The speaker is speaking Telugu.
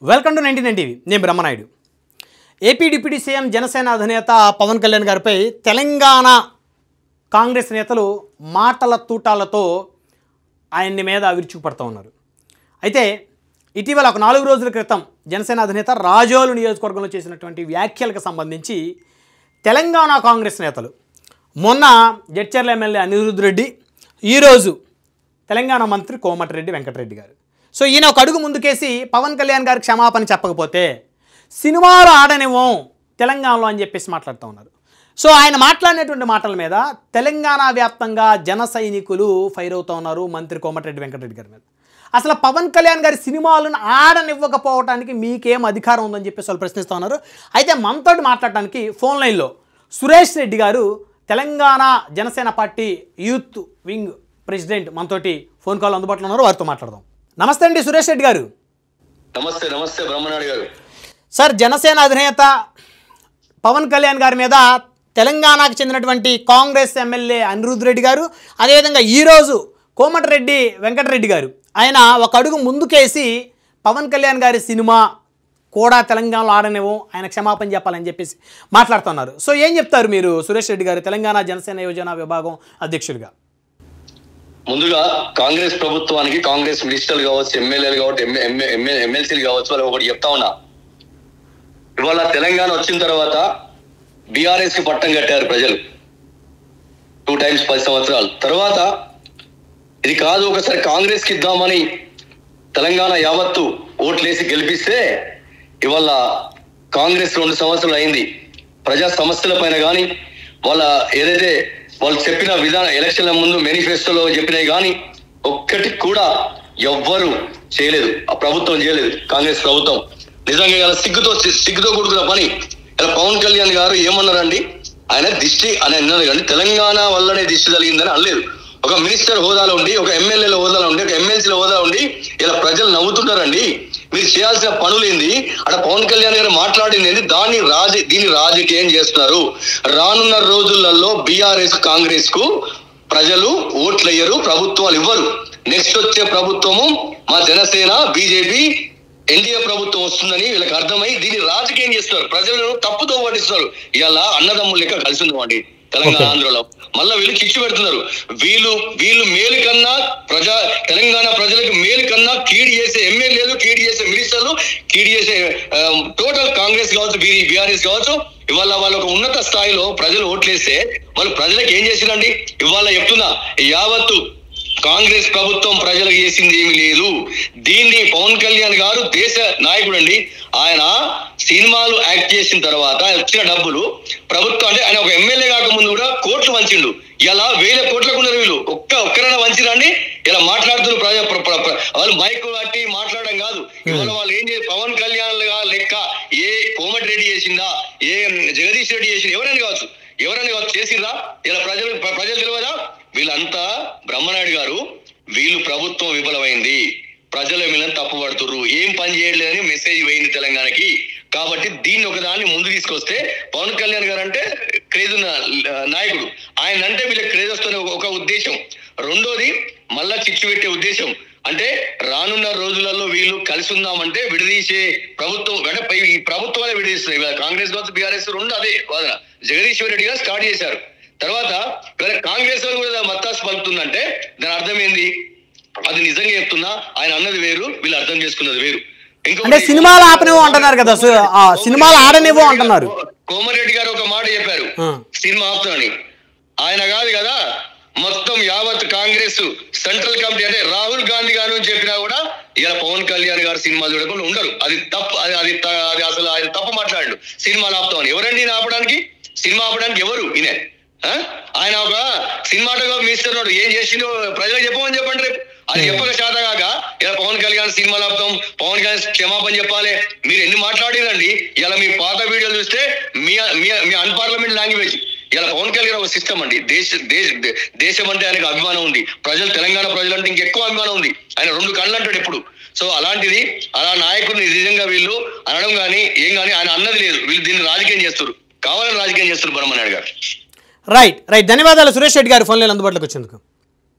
Welcome to 99 TV. నేను Brahmanaidu. AP deputy CM Janasena అధినేత పవన్ కళ్యాణ్ గారిపై తెలంగాణ కాంగ్రెస్ నేతలు మాటల తూటాలతో ఆయన్ని మీద విరుచుకుపడుతూ ఉన్నారు. అయితే ఇటీవల ఒక 4 రోజుల క్రితం జనసేన అధినేత రాజోలు నియోజకవర్గంలో చేసినటువంటి వ్యాఖ్యలకు సంబంధించి తెలంగాణ కాంగ్రెస్ నేతలు మొన్న జడ్చర్ల ఎమ్మెల్యే అనిరుద్ రెడ్డి, ఈరోజు తెలంగాణ మంత్రి కోమటిరెడ్డి వెంకటరెడ్డి గారు. సో ఈయన ఒక అడుగు ముందుకేసి పవన్ కళ్యాణ్ గారికి క్షమాపణ చెప్పకపోతే సినిమాలు ఆడనివ్వం తెలంగాణలో అని చెప్పేసి మాట్లాడుతూ ఉన్నారు. సో ఆయన మాట్లాడినటువంటి మాటల మీద తెలంగాణ వ్యాప్తంగా జన సైనికులు ఫైర్ అవుతూ ఉన్నారు మంత్రి కోమటిరెడ్డి వెంకటరెడ్డి గారి మీద. అసలు పవన్ కళ్యాణ్ గారి సినిమాలను ఆడనివ్వకపోవడానికి మీకేం అధికారం ఉందని చెప్పేసి వాళ్ళు ప్రశ్నిస్తూ ఉన్నారు. అయితే మనతో మాట్లాడటానికి ఫోన్ లైన్లో సురేష్ రెడ్డి గారు, Telangana Janasena party youth wing president, మనతోటి ఫోన్ కాల్ అందుబాటులో ఉన్నారు. వారితో మాట్లాడదాం. నమస్తే అండి సురేష్ రెడ్డి గారు. నమస్తే. నమస్తే బ్రహ్మనాయుడు గారు. సార్, జనసేన అధినేత పవన్ కళ్యాణ్ గారి మీద తెలంగాణకు చెందినటువంటి కాంగ్రెస్ ఎమ్మెల్యే అనిరుద్ రెడ్డి గారు, అదేవిధంగా ఈరోజు కోమటిరెడ్డి వెంకటరెడ్డి గారు ఆయన ఒక అడుగు ముందుకేసి పవన్ కళ్యాణ్ గారి సినిమా కూడా తెలంగాణలో ఆడనివ్వం, ఆయన క్షమాపణ చెప్పాలని చెప్పేసి మాట్లాడుతున్నారు. సో ఏం చెప్తారు మీరు సురేష్ రెడ్డి గారు, తెలంగాణ జనసేన యోజన విభాగం అధ్యక్షుడిగా? ముందుగా కాంగ్రెస్ ప్రభుత్వానికి, కాంగ్రెస్ మినిస్టర్లు కావచ్చు, ఎమ్మెల్యేలు కావచ్చు, ఎమ్మెల్సీలు కావచ్చు, వాళ్ళు ఒకటి చెప్తా ఉన్నా. ఇవాళ తెలంగాణ వచ్చిన తర్వాత బీఆర్ఎస్ కి పట్టం కట్టారు ప్రజలు 2 times 10 సంవత్సరాలు తర్వాత. ఇది కాదు, ఒకసారి కాంగ్రెస్ కి ఇద్దామని తెలంగాణ యావత్తు ఓట్లేసి గెలిపిస్తే ఇవాళ కాంగ్రెస్ 2 సంవత్సరాలు అయింది. ప్రజా సమస్యల పైన కానీ, వాళ్ళ ఏదైతే వాళ్ళు చెప్పిన విధానం ఎలక్షన్ల ముందు మేనిఫెస్టోలో చెప్పినవి కానీ ఒక్కటి కూడా ఎవ్వరు చేయలేదు. ఆ ప్రభుత్వం చేయలేదు, కాంగ్రెస్ ప్రభుత్వం. నిజంగా ఇలా సిగ్గుతో కూడుకున్న పని. ఇలా పవన్ కళ్యాణ్ గారు ఏమన్నారండి, ఆయన దిష్టి అని అన్నారు కానీ తెలంగాణ వల్లనే దిష్టి కలిగిందని అనలేదు. ఒక మినిస్టర్ హోదాలో ఉండి, ఒక ఎమ్మెల్యేల హోదాలో ఉండి, ఒక ఎమ్మెల్సీల హోదాలో ఉండి ఇలా ప్రజలు నవ్వుతుంటారండి. మీరు చేయాల్సిన పనులేంది, అక్కడ పవన్ కళ్యాణ్ గారు మాట్లాడింది ఏంది, దీన్ని రాజకీయం చేస్తున్నారు. రానున్న రోజులలో బీఆర్ఎస్ కాంగ్రెస్ కు ప్రజలు ఓట్లయ్యరు, ప్రభుత్వాలు ఇవ్వరు. నెక్స్ట్ వచ్చే ప్రభుత్వము మా జనసేన, బీజేపీ, ఎన్డీఏ ప్రభుత్వం వస్తుందని వీళ్ళకి అర్థమై దీన్ని రాజకీయం చేస్తున్నారు, ప్రజలను తప్పుతో పట్టిస్తున్నారు. ఇలా అన్నదమ్ములు లెక్క కలిసి ఉందామండి తెలంగాణ ఆంధ్రలో. మళ్ళా వీళ్ళు చిచ్చు పెడుతున్నారు. వీళ్ళు మేలు కన్నా తెలంగాణ ప్రజలకు మేలు కన్నా కీడు చేసే ఎమ్మెల్యేలు, కీడు చేసే మినిస్టర్లు, కీడు చేసే టోటల్ కాంగ్రెస్ కావచ్చు, బీఆర్ఎస్ కావచ్చు, ఇవాళ వాళ్ళు ఒక ఉన్నత స్థాయిలో ప్రజలు ఓట్లేస్తే వాళ్ళు ప్రజలకు ఏం చేసిందండి? ఇవాళ చెప్తున్నా, యావత్తు కాంగ్రెస్ ప్రభుత్వం ప్రజలకు చేసింది ఏమి లేదు. దీన్ని పవన్ కళ్యాణ్ గారు దేశ నాయకుడు అండి. ఆయన సినిమాలు యాక్ట్ చేసిన తర్వాత వచ్చిన డబ్బులు ప్రభుత్వం, అంటే ఆయన ఒక ఎమ్మెల్యే కాకముందు కూడా కోట్లు వంచిండు. ఇలా 1000 కోట్లకు ఉన్నారు వీళ్ళు. ఒక్కరైనా వంచిరండి. ఇలా మాట్లాడుతున్నారు వాళ్ళు మైక్ బట్టి మాట్లాడడం కాదు. ఇవాళ వాళ్ళు ఏం చేసి పవన్ కళ్యాణ్ లెక్క ఏ కోమటిరెడ్డి చేసిందా, ఏ జగదీష్ రెడ్డి చేసిందా, ఎవరైనా కావచ్చు చేసిర్రా? ఇలా ప్రజలు తెలియదా? వీళ్ళంతా బ్రహ్మనాయుడు గారు, వీళ్ళు ప్రభుత్వం విఫలమైంది, ప్రజల మీద తప్పు పడుతుర్రు, ఏం పని చేయలేదని మెసేజ్ పోయింది తెలంగాణకి. కాబట్టి దీన్ని ఒకదాన్ని ముందు తీసుకొస్తే, పవన్ కళ్యాణ్ గారు అంటే క్రేజ్ నాయకుడు, ఆయన అంటే వీళ్ళకి క్రేజ్ వస్తున్న ఒక ఉద్దేశం. రెండోది మళ్ళా చిచ్చు పెట్టే ఉద్దేశం. అంటే రానున్న రోజులలో వీళ్ళు కలిసి ఉందామంటే విడదీసే ప్రభుత్వం, అంటే ఈ ప్రభుత్వాలే విడదీస్తున్నాయి. కాంగ్రెస్ కావచ్చు, బీఆర్ఎస్ రెండు అదే వాదన. జగదీశ్వర్ రెడ్డి గారు స్టార్ట్ చేశారు. తర్వాత కాంగ్రెస్ వాళ్ళు కూడా మత్తాసు పలుకుతుందంటే దాని అర్థం ఏంది? అది నిజంగా చెప్తున్నా, ఆయన అన్నది వేరు, వీళ్ళు అర్థం చేసుకున్నది వేరు. అంటే సినిమాలు ఆపనివ్వు అంటున్నారు కదా, సినిమాలు ఆడనివ్వు అంటున్నారు. కోమటిరెడ్డి గారు ఒక మాట చెప్పారు, సినిమా ఆపుతానని. ఆయన కాదు కదా, మొత్తం యావత్ కాంగ్రెస్ సెంట్రల్ కమిటీ, అంటే రాహుల్ గాంధీ గారు చెప్పినా కూడా ఇలా పవన్ కళ్యాణ్ గారు సినిమా చూడకుండా ఉండరు. అది తప్పు, అది అసలు ఆయన తప్పు మాట్లాడాడు. సినిమాలు ఆపుతామని ఎవరండి ఆపడానికి? సినిమా ఆపడానికి ఎవరు? ఈయన ఆయన ఒక సినిమాటోగ్రాఫ్ మినిస్టర్ నాడు ఏం చేసిండో ప్రజలకు చెప్పమని చెప్పండి రేపు. అది చెప్పక చేత కాక ఇలా పవన్ కళ్యాణ్ సినిమాలు ఆపుతాం, పవన్ కళ్యాణ్ క్షమాపణ చెప్పాలి. మీరు ఎన్ని మాట్లాడినండి? ఇలా మీ పాత వీడియోలు చూస్తే మీ అన్పార్లమెంట్ లాంగ్వేజ్. ఇలా పవన్ కళ్యాణ్ ఒక సిస్టమ్ అండి. దేశం అంటే ఆయనకు అభిమానం ఉంది, తెలంగాణ ప్రజలంటే ఇంకెక్కువ అభిమానం ఉంది. ఆయన 2 కళ్ళు అంటాడు ఎప్పుడు. సో అలాంటిది, అలా నాయకుడిని నిజంగా వీళ్ళు అనడం కానీ ఏం కానీ ఆయన అన్నది లేదు. వీళ్ళు దీన్ని రాజకీయం చేస్తారు, కావాలని రాజకీయం చేస్తారు బ్రహ్మనాయుడు గారు. రైట్. ధన్యవాదాలు సురేష్ రెడ్డి గారు ఫోన్ లైన్ అందుబాటులోకి వచ్చేందుకు.